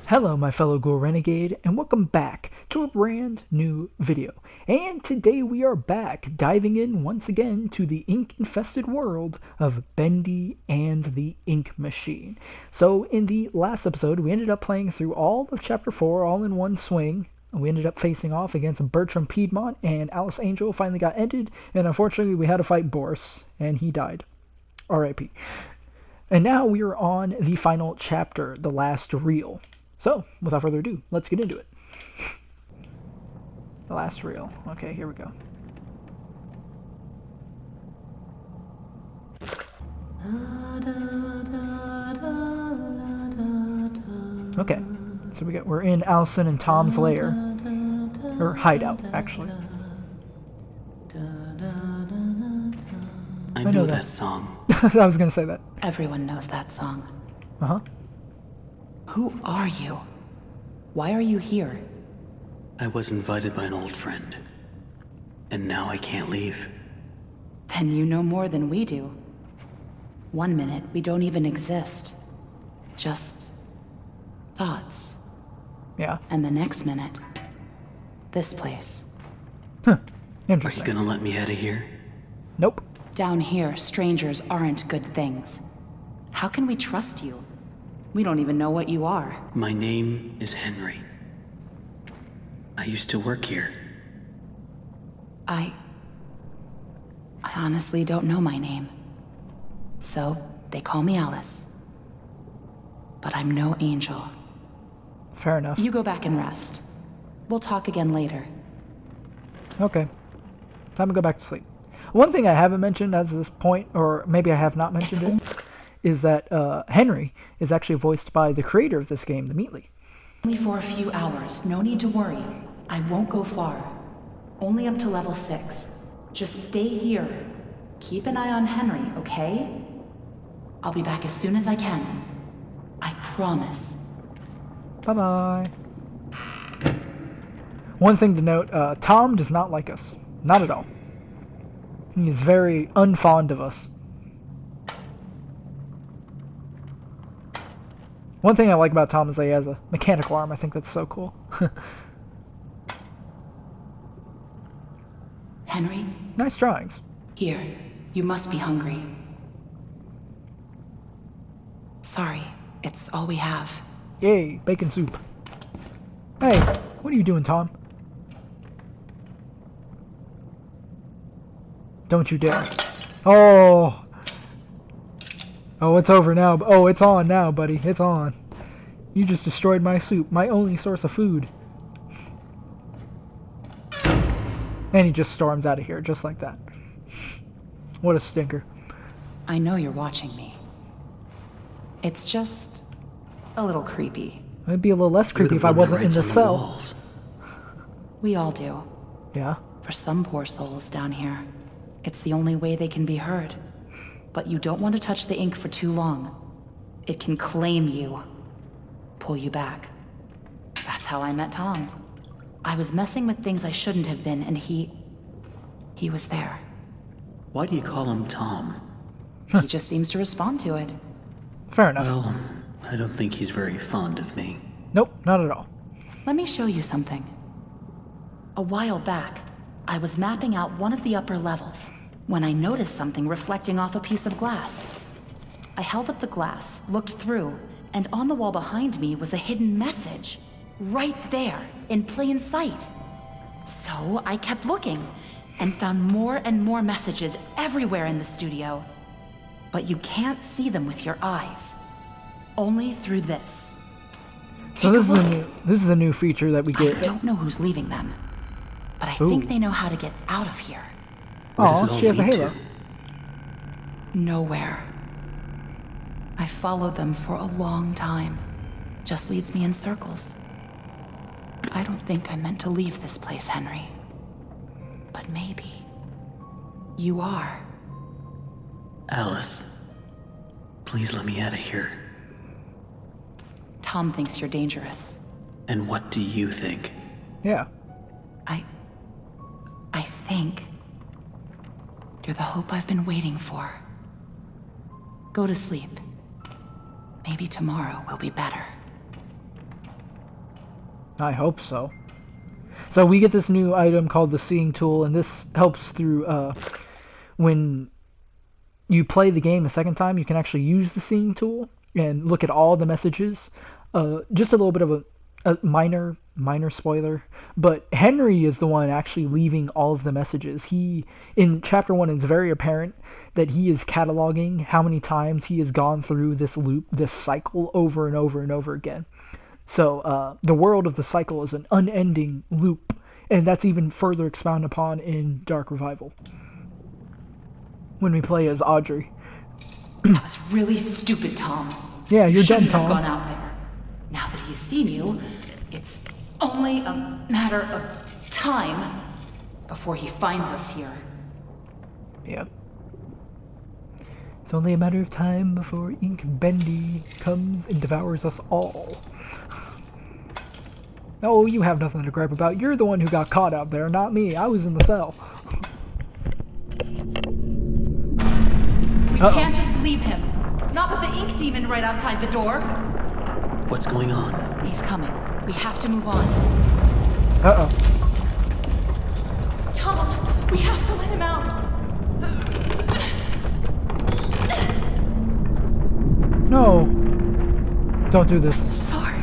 Hello my fellow Ghoul Renegade, and welcome back to a brand new video. And today we are back, diving in once again to the ink-infested world of Bendy and the Ink Machine. So in the last episode, we ended up playing through all of Chapter 4 all in one swing. We ended up facing off against Bertram Piedmont, and Alice Angel finally got ended, and unfortunately we had to fight Boris, and he died. R.I.P. And now we are on the final chapter, the last reel. So, without further ado, let's get into it. The last reel. Okay, here we go. Okay, so we're in Allison and Tom's lair. Or hideout, actually. I know that song. I was gonna say that. Everyone knows that song. Uh-huh. Who are you? Why are you here? I was invited by an old friend. And now I can't leave. Then you know more than we do. 1 minute, we don't even exist. Just thoughts. Yeah. And the next minute, this place. Huh. Are Interesting. you gonna let me out of here? Nope. Down here, strangers aren't good things. How can we trust you? We don't even know what you are. My name is Henry. I used to work here. I honestly don't know my name. So, they call me Alice. But I'm no angel. Fair enough. You go back and rest. We'll talk again later. Okay. Time to go back to sleep. One thing I haven't mentioned at this point, or maybe I have not mentioned it, is that Henry is actually voiced by the creator of this game, the Meatly. Only for a few hours. No need to worry. I won't go far. Only up to level 6. Just stay here. Keep an eye on Henry, okay? I'll be back as soon as I can. I promise. Bye-bye. One thing to note, Tom does not like us. Not at all. He is very unfond of us. One thing I like about Tom is that he has a mechanical arm. I think that's so cool. Henry? Nice drawings. Here. You must be hungry. Sorry. It's all we have. Yay, bacon soup. Hey, what are you doing, Tom? Don't you dare. Oh! Oh, it's over now. Oh, it's on now, buddy. It's on. You just destroyed my soup, my only source of food. And he just storms out of here, just like that. What a stinker. I know you're watching me. It's just a little creepy. It'd be a little less creepy if I wasn't in the cell. Walls. We all do. Yeah? For some poor souls down here, it's the only way they can be heard. But you don't want to touch the ink for too long. It can claim you. Pull you back. That's how I met Tom. I was messing with things I shouldn't have been, and he was there. Why do you call him Tom? He just seems to respond to it. Fair enough. Well, I don't think he's very fond of me. Nope, not at all. Let me show you something. A while back, I was mapping out one of the upper levels when I noticed something reflecting off a piece of glass. I held up the glass, looked through, and on the wall behind me was a hidden message. Right there, in plain sight. So I kept looking, and found more and more messages everywhere in the studio. But you can't see them with your eyes. Only through this. So Take a look. this is a new feature that we I get. don't know who's leaving them, but I Ooh. think they know how to get out of here. Where does Oh, it all she has a lead halo. to? Nowhere. I followed them for a long time. Just leads me in circles. I don't think I meant to leave this place, Henry. But maybe you are. Alice, please let me out of here. Tom thinks you're dangerous. And what do you think? Yeah. I think you're the hope I've been waiting for. Go to sleep. Maybe tomorrow will be better. I hope so. So we get this new item called the Seeing Tool, and this helps through when you play the game a second time, you can actually use the Seeing Tool and look at all the messages. Just a little bit of a minor spoiler, but Henry is the one actually leaving all of the messages. He, in chapter 1, it's very apparent that he is cataloging how many times he has gone through this loop, this cycle, over and over and over again. So the world of the cycle is an unending loop, and that's even further expounded upon in Dark Revival when we play as Audrey. That was really stupid, Tom. Yeah, you're dumb, Shouldn't have Tom. gone out there. Now that he's seen you, it's only a matter of time before he finds us here. Yep. It's only a matter of time before Ink Bendy comes and devours us all. Oh, you have nothing to gripe about. You're the one who got caught out there, not me. I was in the cell. We can't just leave him. Not with the ink demon right outside the door. What's going on? He's coming. We have to move on. Uh-oh. Tom, we have to let him out. No. Don't do this. Sorry.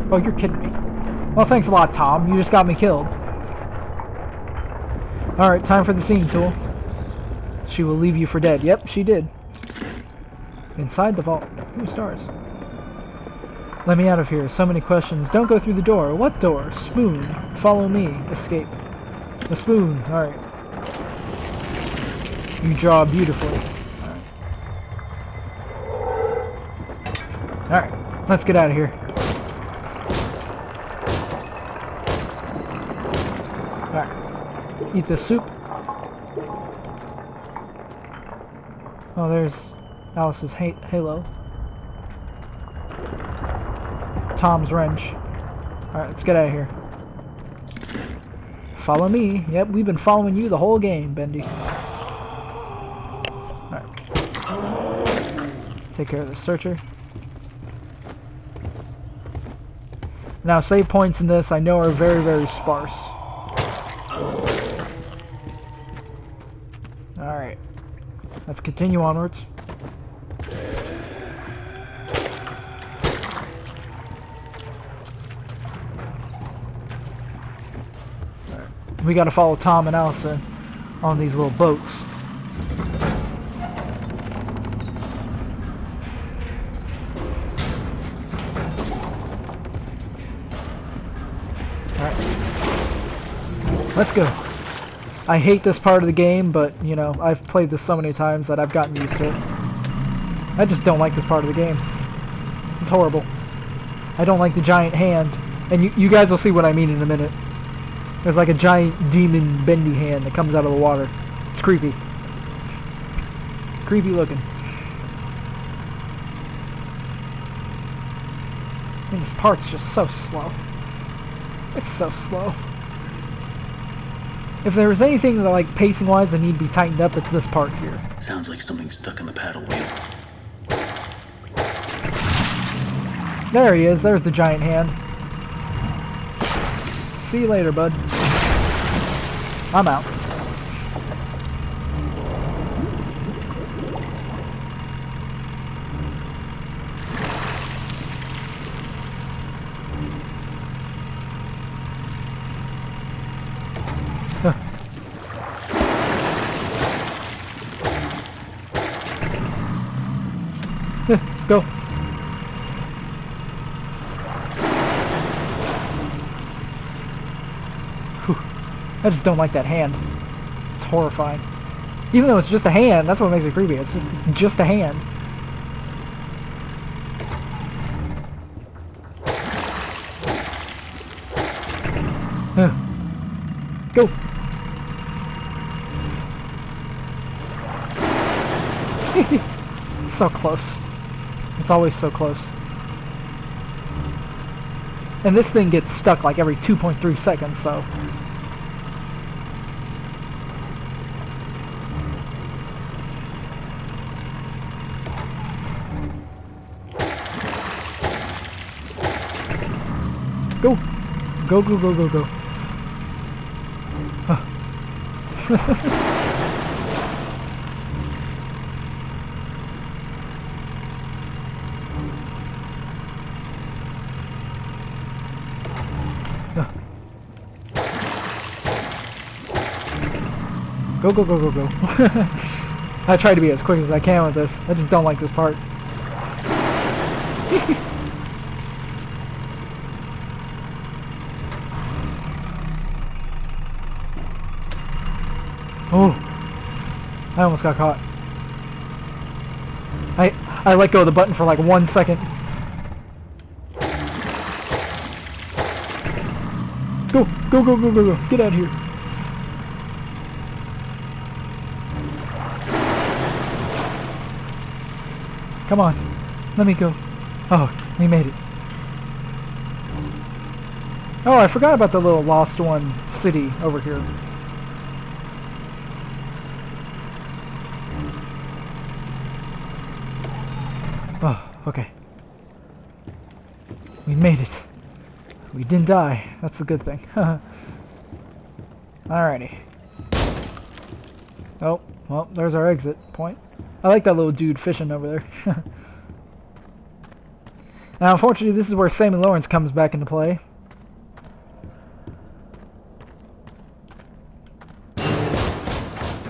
Oh, you're kidding me. Well, thanks a lot, Tom. You just got me killed. Alright, time for the Seeing Tool. She will leave you for dead. Yep, she did. Inside the vault. Ooh, stars. Let me out of here. So many questions. Don't go through the door. What door? Spoon. Follow me. Escape. The spoon. Alright. You draw beautifully. Alright. Let's get out of here. Alright. Eat this soup. Oh, there's Alice's halo. Tom's wrench. Alright, let's get out of here. Follow me. Yep, we've been following you the whole game, Bendy. Alright. Take care of the searcher. Now, save points in this I know are very, very sparse. Alright. Let's continue onwards. Alright. We gotta follow Tom and Allison on these little boats. Alright. Let's go. I hate this part of the game, but, you know, I've played this so many times that I've gotten used to it. I just don't like this part of the game. It's horrible. I don't like the giant hand. And you guys will see what I mean in a minute. There's like a giant demon bendy hand that comes out of the water. It's creepy. Creepy looking. And this part's just so slow. It's so slow. If there was anything that, like, pacing-wise that need to be tightened up, it's this part here. Sounds like something's stuck in the paddle wheel. There he is. There's the giant hand. See you later, bud. I'm out. Go. Whew. I just don't like that hand. It's horrifying. Even though it's just a hand, that's what makes it creepy. It's just a hand. Go. So close. It's always so close. And this thing gets stuck like every 2.3 seconds, so... Go! Go, go, go, go, go. Huh. Go, go, go, go, go. I try to be as quick as I can with this. I just don't like this part. Oh, I almost got caught. I let go of the button for like 1 second. Go, go, go, go, go, go. Get out of here. Come on, let me go. Oh, we made it. Oh, I forgot about the little lost one city over here. Oh, okay. We made it. We didn't die. That's the good thing. Alrighty. Oh, well, there's our exit point. I like that little dude fishing over there. Now, unfortunately, this is where Sammy Lawrence comes back into play.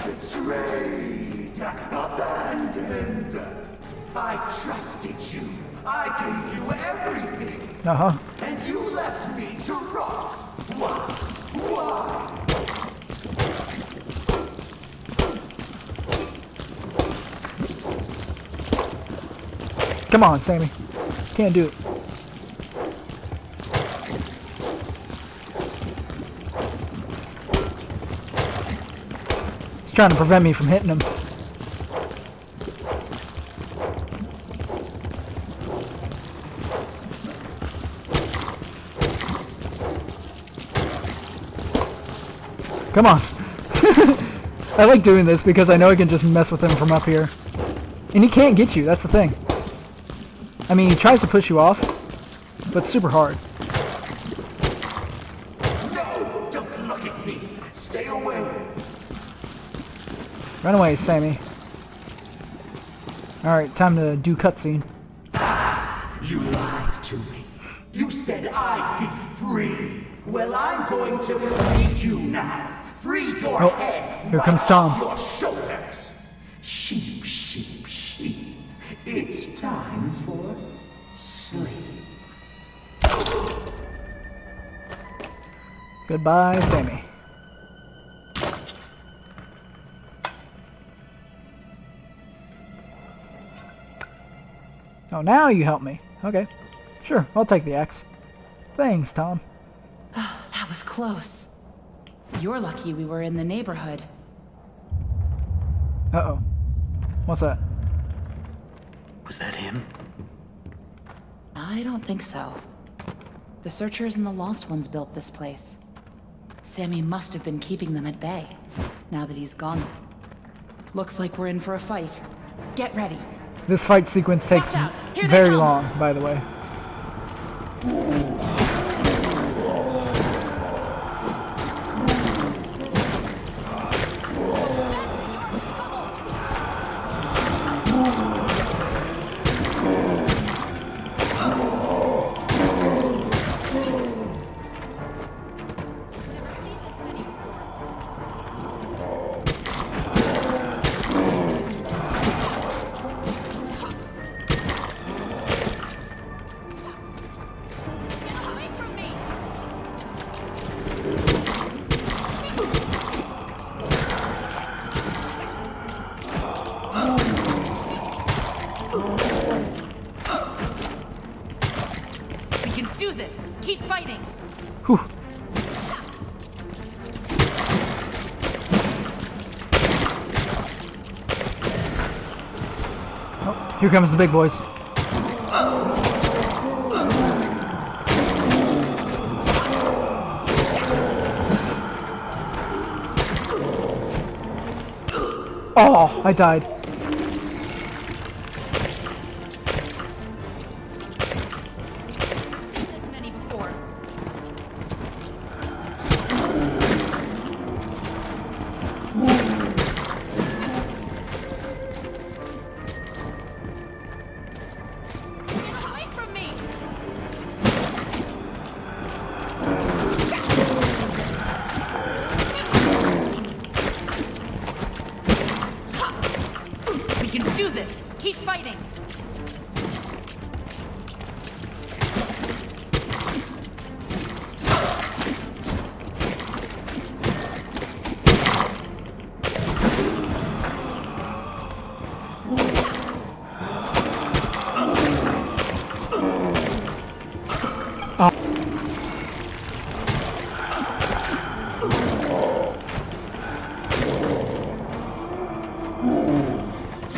Betrayed, abandoned. I trusted you. I gave you everything. Uh-huh. And you left me to rot. Why? Why? Come on, Sammy. Can't do it. He's trying to prevent me from hitting him. Come on. I like doing this because I know I can just mess with him from up here. And he can't get you, that's the thing. I mean, he tries to push you off, but it's super hard. No, don't look at me. Stay away. Run away, Sammy. Alright, time to do cutscene. You lied to me. You said I'd be free. Well, I'm going to free you now. Free your head. Here comes right Tom. off your shoulders. Sheep, sheep, sheep. It's time for sleep. Goodbye, Sammy. Oh, now you help me. Okay. Sure, I'll take the axe. Thanks, Tom. That was close. You're lucky we were in the neighborhood. Uh-oh. What's that? Was that him? I don't think so. The Searchers and the Lost Ones built this place. Sammy must have been keeping them at bay, now that he's gone. Looks like we're in for a fight. Get ready. This fight sequence takes Watch out. Here they very come. long, by the way. We can do this. Keep fighting. Whew. Oh, here comes the big boys. Oh, I died. This many before. can do this! Keep fighting!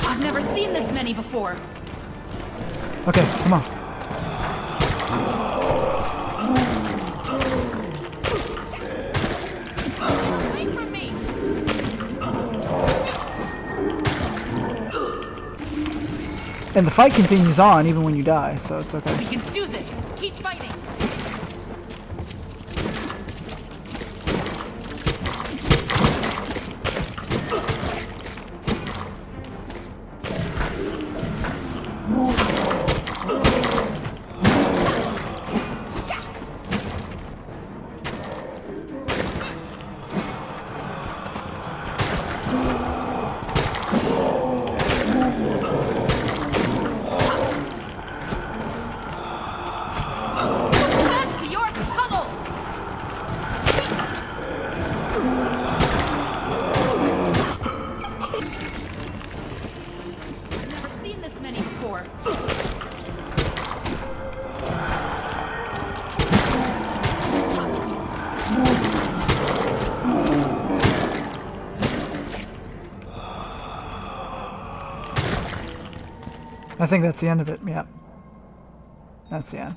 I've never seen this many before. Okay, come on. Wait for me. And the fight continues on even when you die, so it's okay. We can do this! Keep fighting! Back to your tunnel! I've never seen this many before. I think that's the end of it, yeah. That's the end.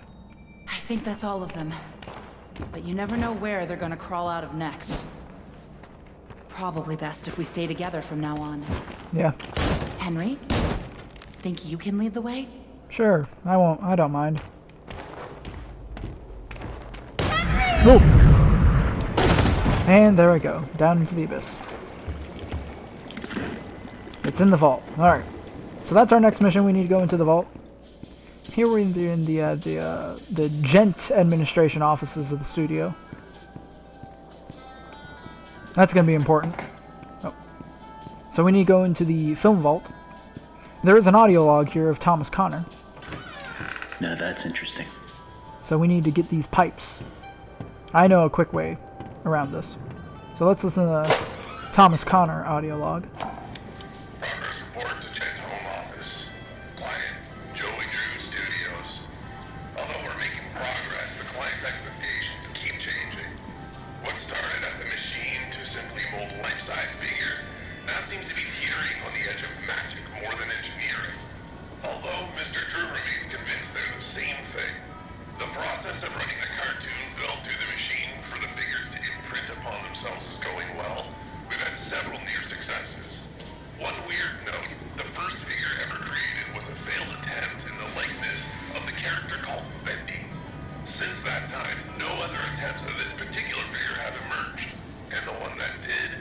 I think that's all of them. But you never know where they're gonna crawl out of next. Probably best if we stay together from now on. Yeah. Henry? Think you can lead the way? Sure, I won't. I don't mind. Ooh. And there I go, down into the abyss. It's in the vault. Alright. So that's our next mission. We need to go into the vault. Here we're in the Gent administration offices of the studio. That's going to be important. Oh. So we need to go into the film vault. There is an audio log here of Thomas Connor. Now that's interesting. So we need to get these pipes. I know a quick way around this. So let's listen to Thomas Connor audio log. Progress report to Gent Home Office. Client, Joey Drew Studios. Although we're making progress, the client's expectations keep changing. What started as a machine to simply mold life-size figures now seems to be teetering on the edge of magic more than engineering. Although Mr. Drew remains convinced they're the same thing, the process of running the cartoon film through the machine for the figures to imprint upon themselves is going well. We've had several near successes. One weird note, the first figure ever created was a failed attempt in the likeness of the character called Bendy. Since that time, no other attempts of this particular figure have emerged. And the one that did,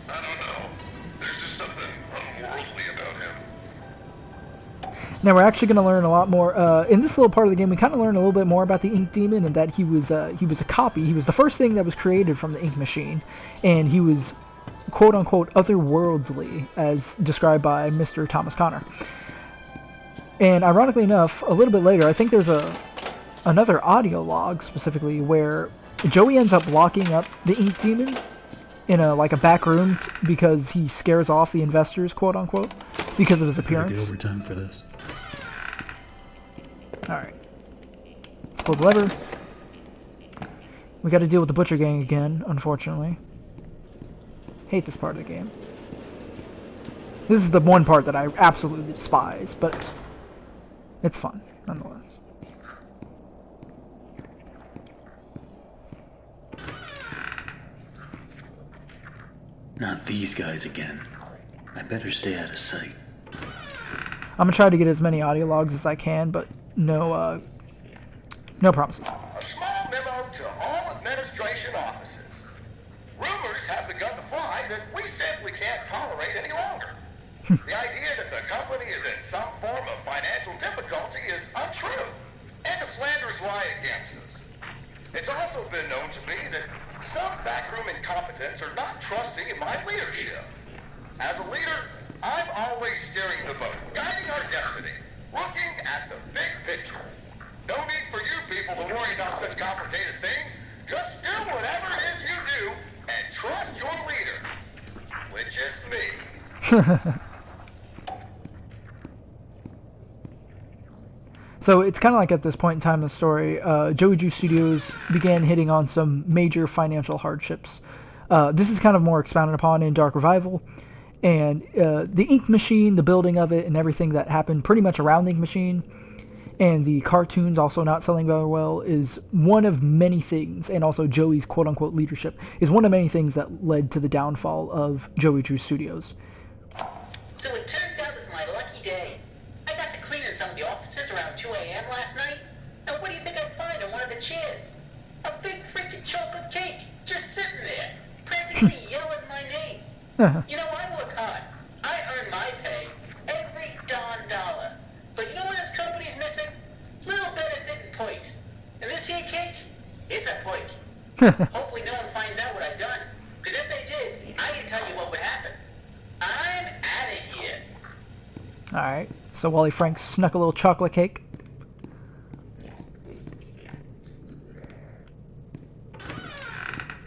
I don't know. There's just something unworldly about him. Now we're actually going to learn a lot more. In this little part of the game, we kind of learn a little bit more about the Ink Demon and that he was a copy. He was the first thing that was created from the Ink Machine, and he was quote-unquote otherworldly, as described by Mr. Thomas Connor. And ironically enough, a little bit later, I think there's another audio log specifically where Joey ends up locking up the Ink Demon in a back room because he scares off the investors, quote-unquote, because of his appearance. Get overtime for this. Alright. Pull the lever. We gotta deal with the Butcher Gang again, unfortunately. Hate this part of the game. This is the one part that I absolutely despise, but it's fun, nonetheless. Not these guys again. I better stay out of sight. I'm gonna try to get as many audio logs as I can, but no promises. A small memo to all administration offices. Rumors have begun to fly that we simply can't tolerate any longer. The idea that the company is in some form of financial difficulty is untrue, and a slanderous lie against us. It's also been known to me that some backroom incompetents are not trusting in my leadership. As a leader, I'm always steering the So it's kind of like at this point in time in the story, Joey Drew Studios began hitting on some major financial hardships. This is kind of more expounded upon in Dark Revival, and the ink machine, the building of it, and everything that happened pretty much around the ink machine, and the cartoons also not selling very well, is one of many things, and also Joey's quote-unquote leadership, is one of many things that led to the downfall of Joey Drew Studios. So it turns out it's my lucky day. I got to clean in some of the offices around 2 a.m. last night, and what do you think I find on one of the chairs? A big freaking chocolate cake, just sitting there, practically yelling my name. You know, I work hard. I earn my pay, every darn dollar. But you know what this company's missing? Little benefit and perks. And this here cake, it's a perk. Hopefully no one finds out what I've done, because if they did, I can tell you what would happen. I'm out of here. Alright, so Wally Frank snuck a little chocolate cake.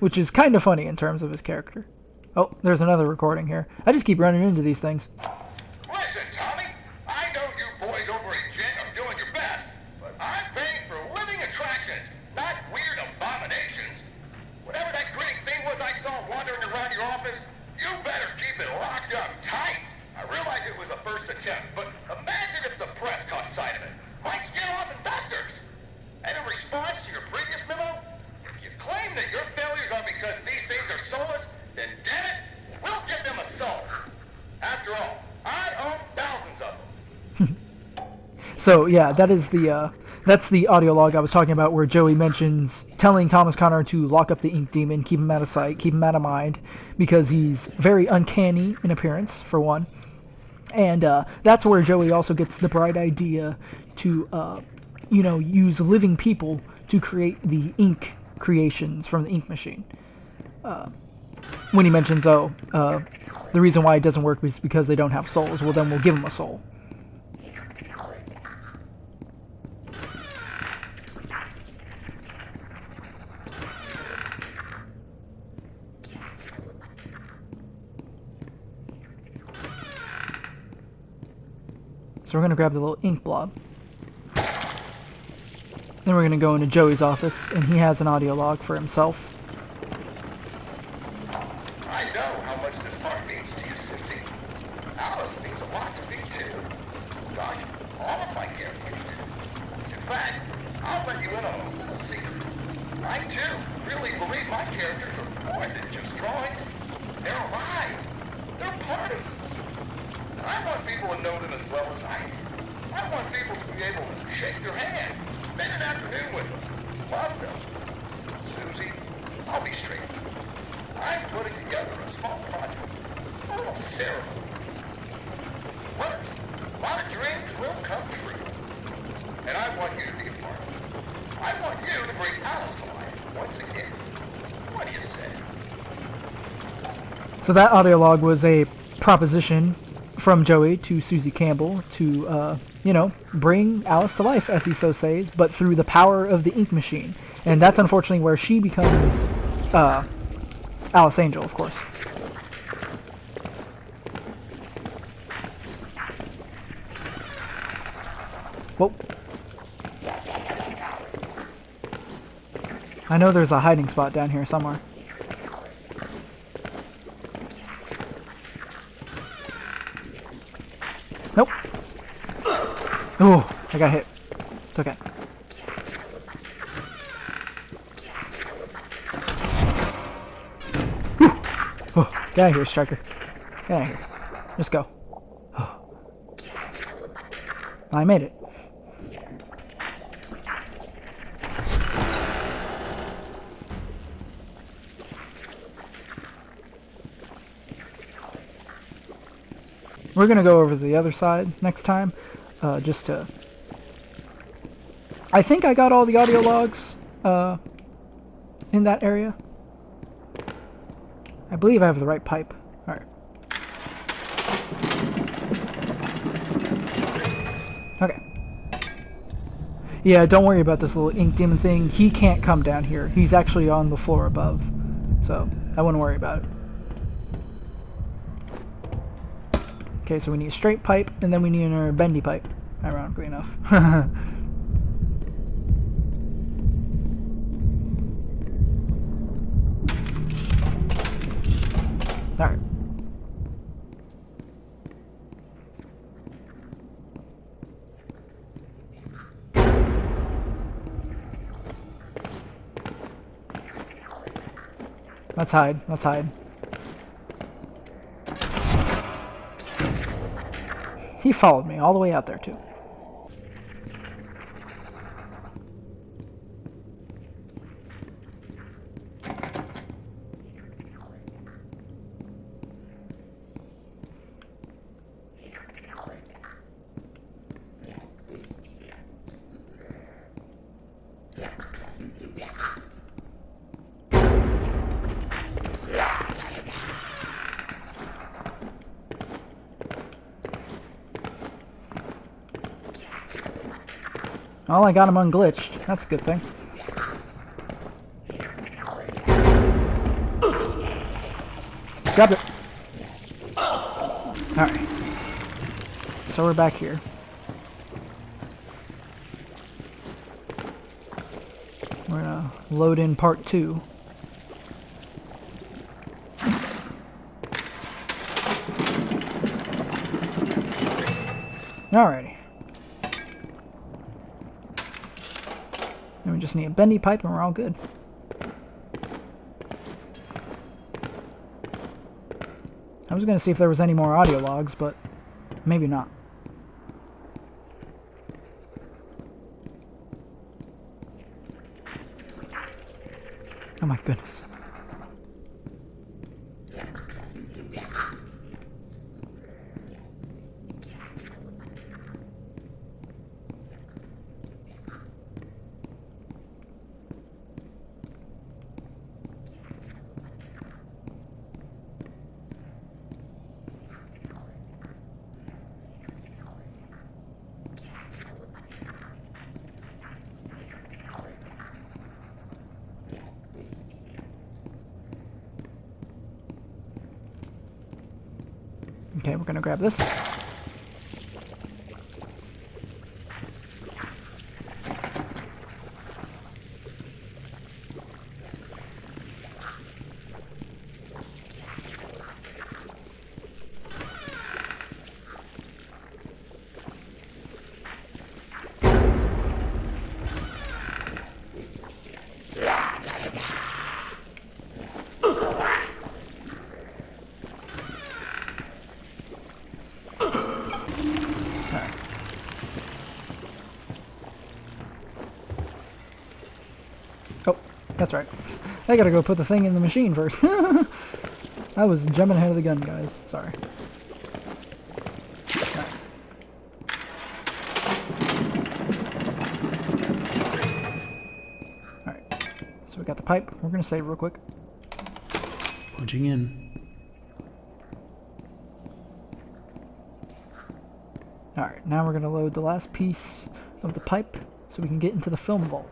Which is kind of funny in terms of his character. Oh, there's another recording here. I just keep running into these things. Listen, Tommy, I know you boys over at Jet are doing your best, but I'm paying for living attractions, not weird abominations. Whatever that grinning thing was I saw wandering around your office, you better keep it locked up tight. I realize it was a first attempt, but imagine if the press caught sight of it. Might scare off investors. And in response to your previous memo, if you claim that your failures are because these things are soulless, then damn it, we'll give them a soul. After all, I own thousands of them. So yeah, that is the that's the audio log I was talking about, where Joey mentions telling Thomas Connor to lock up the ink demon, keep him out of sight, keep him out of mind, because he's very uncanny in appearance, for one. And that's where Joey also gets the bright idea to, you know, use living people to create the ink creations from the ink machine. When he mentions, the reason why it doesn't work is because they don't have souls. Well, then we'll give them a soul. So we're going to grab the little ink blob. Then we're going to go into Joey's office, and he has an audio log for himself. I know how much this part means to you, Susie. Alice means a lot to me, too. Gosh, all of my characters do. In fact, I'll let you in on a little secret. I, too, really believe my characters are more than just drawings. They're alive. They're part of us. And I want people to know them as well as I do. I want people to be able to shake their hand, spend an afternoon with them, love them. Susie, I'll be straight with you. I'm putting together a small project, a little ceremony. Winners, a lot of dreams will come true. And I want you to be a part of it. I want you to bring Alice to life once again. What do you say? So that audio log was a proposition from Joey to Susie Campbell to, you know, bring Alice to life, as he so says, but through the power of the ink machine. And that's unfortunately where she becomes Alice Angel, of course. Whoa. I know there's a hiding spot down here somewhere. Nope. Oh, I got hit. It's okay. Whew. Oh, get out of here, Striker. Get out of here. Let's go. Oh. I made it. We're going to go over to the other side next time, just to... I think I got all the audio logs in that area. I believe I have the right pipe. Alright. Okay. Yeah, don't worry about this little ink demon thing. He can't come down here. He's actually on the floor above. So, I wouldn't worry about it. Okay, so we need a straight pipe, and then we need another bendy pipe. Ironically enough. Alright. Let's hide. Let's hide. He followed me all the way out there, too. Oh, I got him unglitched. That's a good thing. Grabbed it. Alright. So we're back here. We're gonna load in part 2. Alrighty. And we just need a bendy pipe and we're all good. I was going to see if there was any more audio logs, but maybe not. Oh my goodness. Okay, we're gonna grab this. Oh, that's right. I gotta go put the thing in the machine first. I was jumping ahead of the gun, guys. Sorry. Alright. So we got the pipe. We're gonna save real quick. Punching in. Alright, now we're gonna load the last piece of the pipe so we can get into the film vault.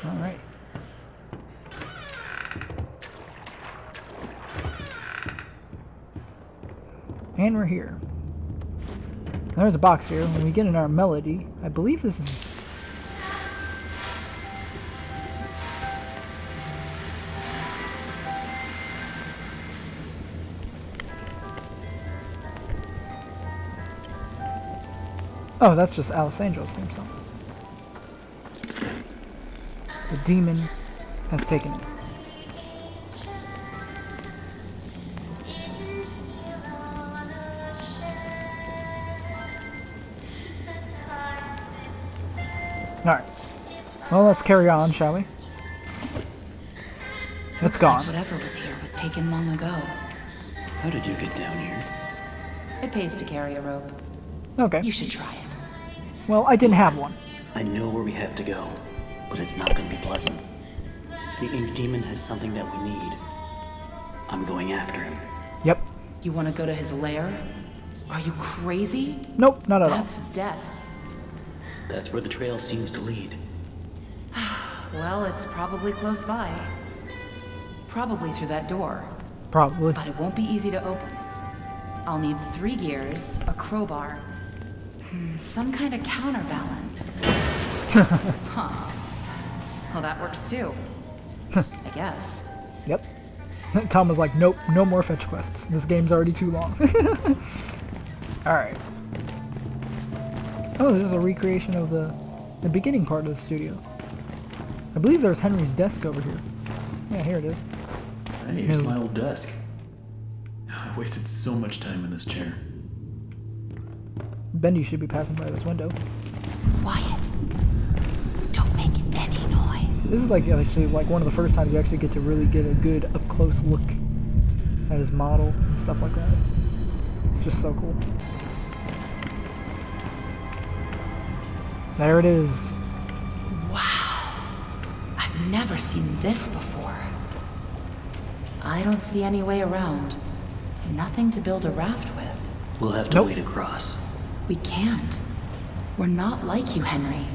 Alright. And we're here. There's a box here. When we get in our melody, I believe this is... Oh, that's just Alessandra's theme song. The demon has taken it. Alright. Well, let's carry on, shall we? It's gone. Like whatever was here was taken long ago. How did you get down here? It pays to carry a rope. Okay. You should try it. Well, I didn't have one. I know where we have to go, but it's not going to be pleasant. The ink demon has something that we need. I'm going after him. Yep. You want to go to his lair? Are you crazy? Nope, not at all. That's death. That's where the trail seems to lead. Well, it's probably close by. Probably through that door. Probably. But it won't be easy to open. I'll need 3 gears, a crowbar, some kind of counterbalance. Huh. Well, that works too. I guess. Yep. Tom was like, nope, no more fetch quests. This game's already too long. Alright. Oh, this is a recreation of the beginning part of the studio. I believe there's Henry's desk over here. Yeah, here it is. Hey, here's my old desk. I wasted so much time in this chair. Bendy should be passing by this window. Quiet. Don't make any noise. This is like actually like one of the first times you actually get to really get a good up close look at his model and stuff like that. It's just so cool. There it is. Wow. I've never seen this before. I don't see any way around. Nothing to build a raft with. We'll have to Nope. wade across. We can't. We're not like you, Henry.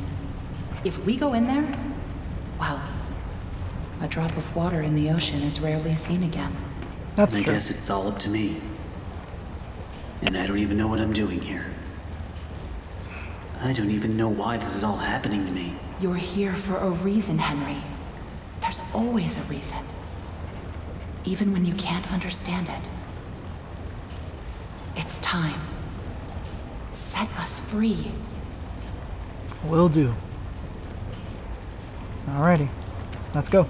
If we go in there, well, a drop of water in the ocean is rarely seen again. That's I true. guess it's all up to me. And I don't even know what I'm doing here. I don't even know why this is all happening to me. You're here for a reason, Henry. There's always a reason. Even when you can't understand it. It's time. Set us free. Will do. Alrighty. Let's go.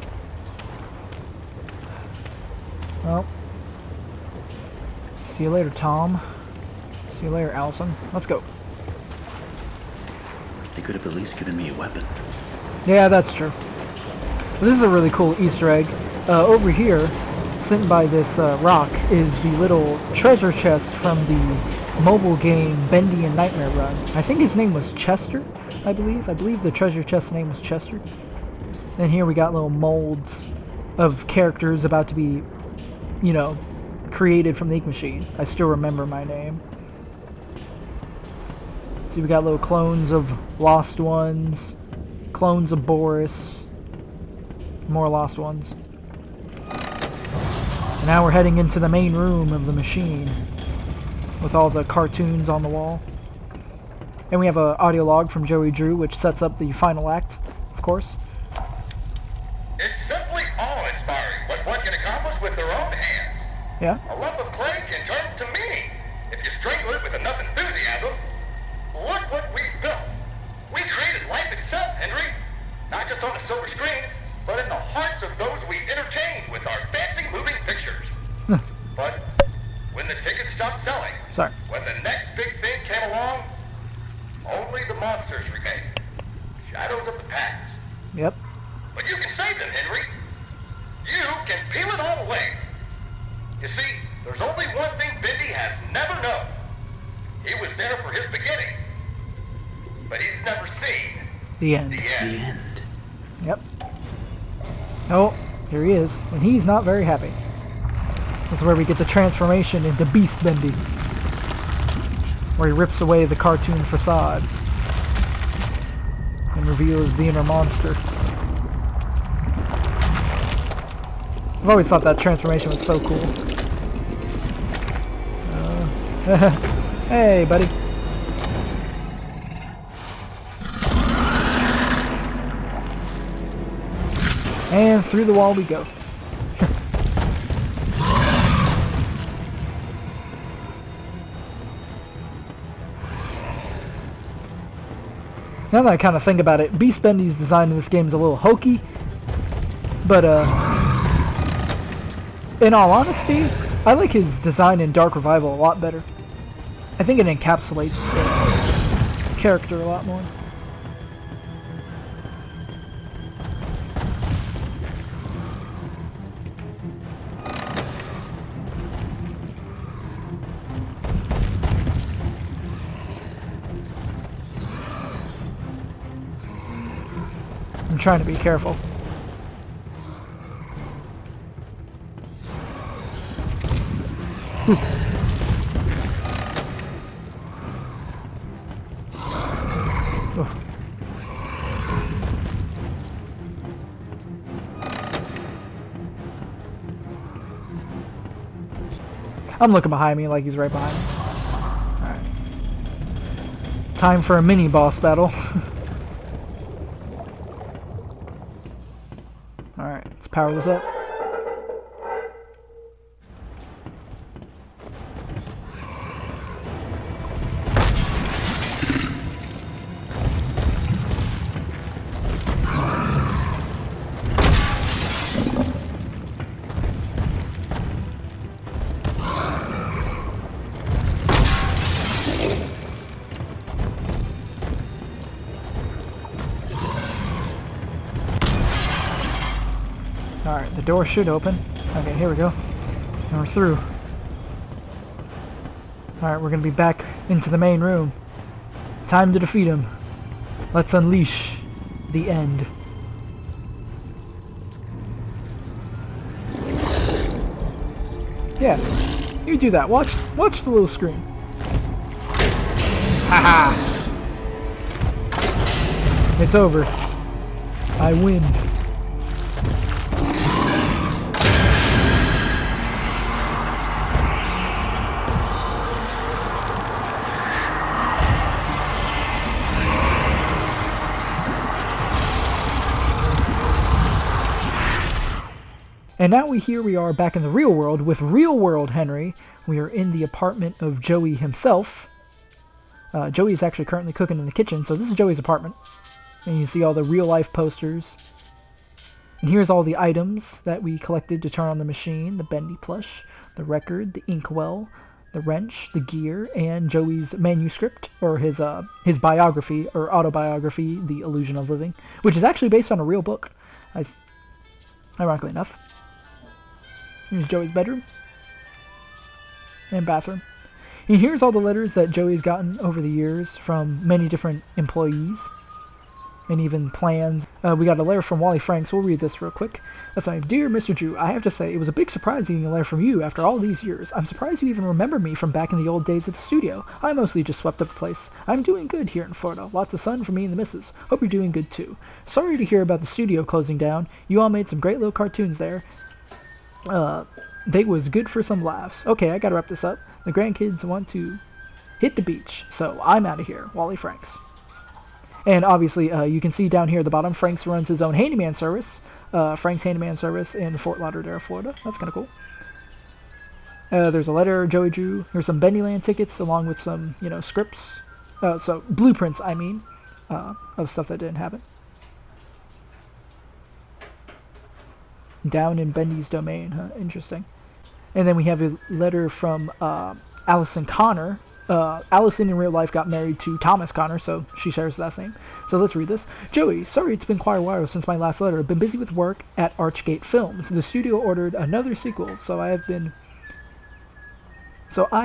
Well. See you later, Tom. See you later, Allison. Let's go. They could have at least given me a weapon. Yeah, that's true. This is a really cool Easter egg. Over here, sitting by this rock, is the little treasure chest from the mobile game Bendy and Nightmare Run. I think his name was Chester, I believe. I believe the treasure chest's name was Chester. Then here we got little molds of characters about to be, you know, created from the ink machine. I still remember my name. See, we got little clones of Lost Ones, clones of Boris, more Lost Ones. And now we're heading into the main room of the machine with all the cartoons on the wall. And we have an audio log from Joey Drew, which sets up the final act, of course. It's simply awe-inspiring what one can accomplish with their own hands. Yeah. A lump of clay can turn to meaning if you strangle it with enough enthusiasm. Look what we've built. We created life itself, Henry. Not just on a silver screen, but in the hearts of those we entertain with our fancy moving pictures. But when the tickets stopped selling, Sorry. when the next big thing came along, only the monsters remain. Shadows of the past. Yep. But you can save them, Henry. You can peel it all away. You see, there's only one thing Bendy has never known. He was there for his beginning, but he's never seen The end. the The end. end. Yep. Oh, here he is. And he's not very happy. This is where we get the transformation into Beast Bendy. Where he rips away the cartoon facade. And reveals the inner monster. I've always thought that transformation was so cool. Hey, buddy. And through the wall we go. Now that I kind of think about it, Beast Bendy's design in this game is a little hokey, but in all honesty, I like his design in Dark Revival a lot better. I think it encapsulates the character a lot more. I'm trying to be careful. I'm looking behind me like he's right behind me. Alright. Time for a mini boss battle. Alright, let's power this up. Alright, the door should open. Okay, here we go. And we're through. Alright, we're gonna be back into the main room. Time to defeat him. Let's unleash the end. Yeah, you do that. Watch the little screen. Haha! It's over. I win. And now we are back in the real world with real world Henry. We are in the apartment of Joey himself. Joey is actually currently cooking in the kitchen, so this is Joey's apartment. And you see all the real life posters. And here's all the items that we collected to turn on the machine. The Bendy plush, the record, the inkwell, the wrench, the gear, and Joey's manuscript, or his biography, or autobiography, The Illusion of Living, which is actually based on a real book, ironically enough. Here's Joey's bedroom and bathroom. And here's all the letters that Joey's gotten over the years from many different employees and even plans. We got a letter from Wally Franks. We'll read this real quick. That's like, Dear Mr. Drew, I have to say it was a big surprise getting a letter from you after all these years. I'm surprised you even remember me from back in the old days at the studio. I mostly just swept up the place. I'm doing good here in Florida. Lots of sun for me and the missus. Hope you're doing good too. Sorry to hear about the studio closing down. You all made some great little cartoons there. They was good for some laughs. Okay, I gotta wrap this up. The grandkids want to hit the beach, so I'm out of here. Wally Franks. And obviously, you can see down here at the bottom, Franks runs his own handyman service. Frank's Handyman Service in Fort Lauderdale, Florida. That's kind of cool. There's a letter Joey drew. There's some Bendyland tickets along with some, scripts. So blueprints, I mean, of stuff that didn't happen. Down in Bendy's domain, huh? Interesting. And then we have a letter from Allison Connor. Allison in real life got married to Thomas Connor, so she shares that name. So let's read this. Joey, sorry it's been quite a while since my last letter. I've been busy with work at Archgate Films. The studio ordered another sequel, so I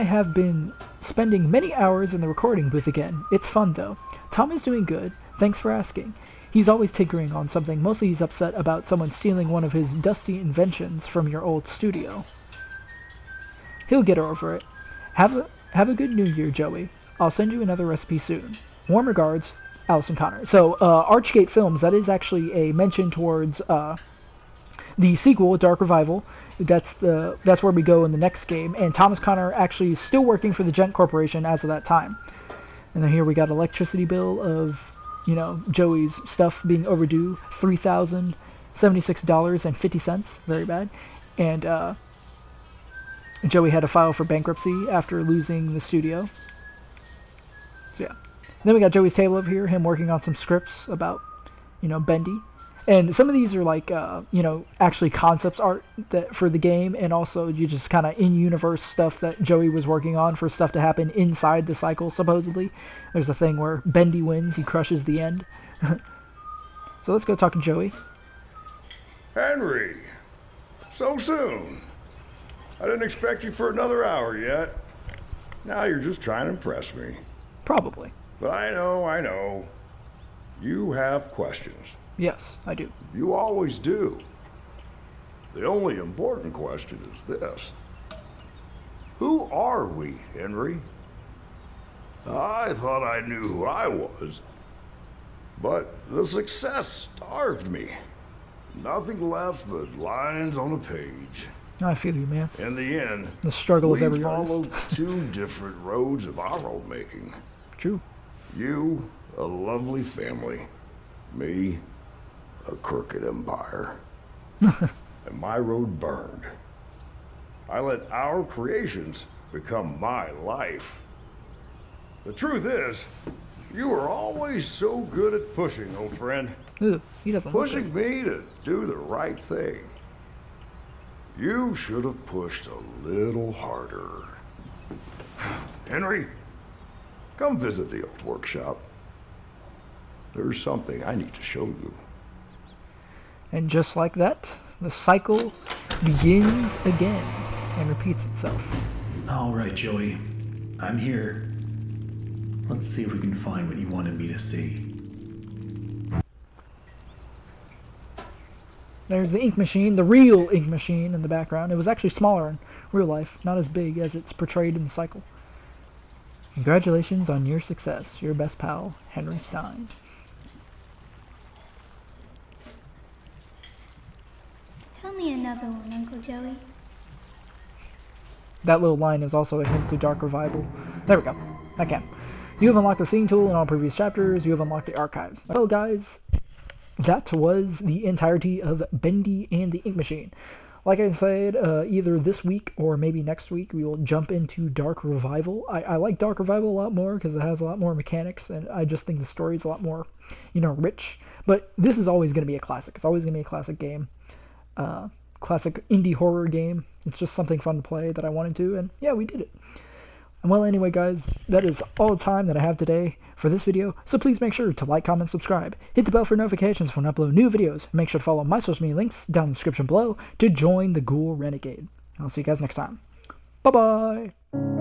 have been spending many hours in the recording booth again. It's fun though. Tom is doing good. Thanks for asking. He's always tinkering on something. Mostly he's upset about someone stealing one of his dusty inventions from your old studio. He'll get over it. Have a good New Year, Joey. I'll send you another recipe soon. Warm regards, Allison Connor. So, Archgate Films, that is actually a mention towards the sequel, Dark Revival. That's where we go in the next game. And Thomas Connor actually is still working for the Gent Corporation as of that time. And then here we got electricity bill of, Joey's stuff being overdue, $3,076.50. Very bad. And Joey had to file for bankruptcy after losing the studio. So yeah. Then we got Joey's table over here, him working on some scripts about, Bendy. And some of these are like, actually concepts art for the game, and also you just kind of in-universe stuff that Joey was working on for stuff to happen inside the cycle, supposedly. There's a thing where Bendy wins, he crushes the end. So let's go talk to Joey. Henry, so soon. I didn't expect you for another hour yet. Now you're just trying to impress me. Probably. But I know. You have questions. Yes, I do. You always do. The only important question is this. Who are we, Henry? I thought I knew who I was. But the success starved me. Nothing left but lines on a page. I feel you, man. In the end, The struggle of we every followed artist. two different roads of our own making. True. You, a lovely family. Me, a crooked empire. And my road burned. I let our creations become my life. The truth is, you were always so good at pushing, old friend. Ugh, he doesn't look Pushing me to do the right thing. You should have pushed a little harder. Henry, come visit the old workshop. There's something I need to show you. And just like that, the cycle begins again and repeats itself. All right, Joey. I'm here. Let's see if we can find what you wanted me to see. There's the ink machine, the real ink machine in the background. It was actually smaller in real life, not as big as it's portrayed in the cycle. Congratulations on your success. Your best pal, Henry Stein. Tell me another one, Uncle Joey. That little line is also a hint to Dark Revival. There we go. I can. You have unlocked the scene tool in all previous chapters. You have unlocked the archives. Well, guys, that was the entirety of Bendy and the Ink Machine. Like I said, either this week or maybe next week, we will jump into Dark Revival. I like Dark Revival a lot more because it has a lot more mechanics, and I just think the story is a lot more, rich. But this is always going to be a classic. It's always going to be a classic game. Classic indie horror game. It's just something fun to play that I wanted to, and yeah, we did it. And well, anyway, guys, that is all the time that I have today for this video, so please make sure to like, comment, subscribe, hit the bell for notifications when I upload new videos, and make sure to follow my social media links down in the description below to join the Ghoul Renegade. I'll see you guys next time. Bye-bye!